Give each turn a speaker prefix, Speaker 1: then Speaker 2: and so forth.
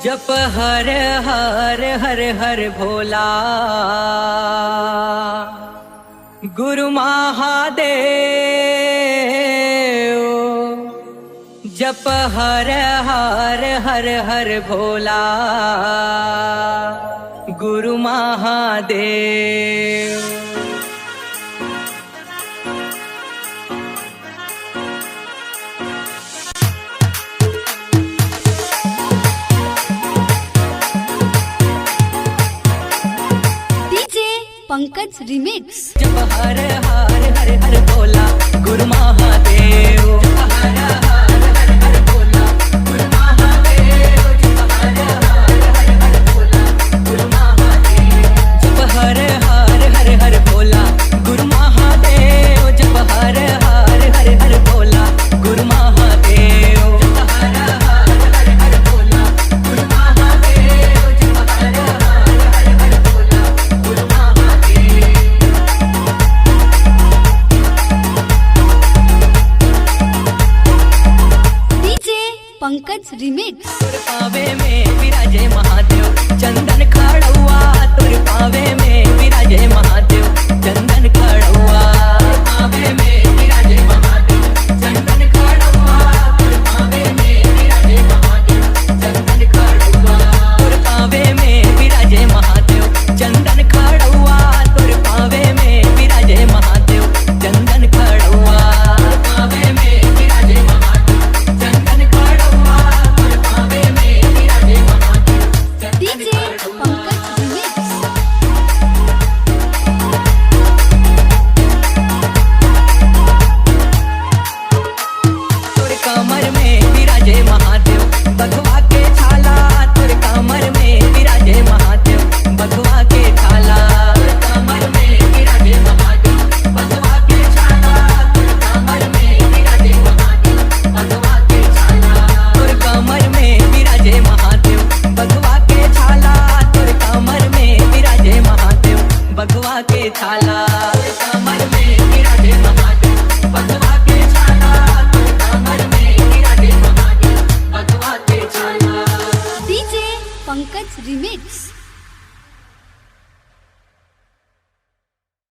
Speaker 1: जप हर हर हर हर भोला गुरु महादेव। जप हर हर हर हर भोला गुरु महादेव।
Speaker 2: पंकज रिमिक्स।
Speaker 1: जप हर हर हर हर भोला गुरु महादेव। जप हर हर हर हर भोला गुरु महादेव। जप हर हर हर हर भोला गुरु महादेव। जप हर हर हर हर भोला गुरु महादेव। जप हर हर हर हर भोला गुरु महादेव। जप हर हर हर हर भोला गुरु महादेव। जप हर हर हर हर भोला गुरु
Speaker 2: पंकज रिमिक्स।
Speaker 1: तुर पावे में विराजे महादेव चंदन खड़ुआ। तुर पावे में विराजे महादेव चंदन खड़ुआ। पावे में विराजे महादेव चंदन खड़ुआ। तुर पावे में विराजे महादेव चंदन खड़ुआ। तुर पावे में विराजे महादेव चंदन खड़ुआ। तुर पावे में विराजे महादेव चंदन खड़ुआ। पावे में विराजे महादेव चंदन खड़ुआ। कमर में विराजे महादेव बघवा के छाला। तुर कमर में विराजे महादेव बघवा के छाला। कमर में विराजे महादेव बघवा के छाला। तुर कमर में विराजे महादेव बघवा के छाला। तुर कमर में विराजे महादेव बघवा के छाला। तुर कमर में विराजे महादेव बघवा के छाला। कमर में विराजे महादेव बघवा के छाला। तुर कमर में
Speaker 2: पंकज रिमिक्स।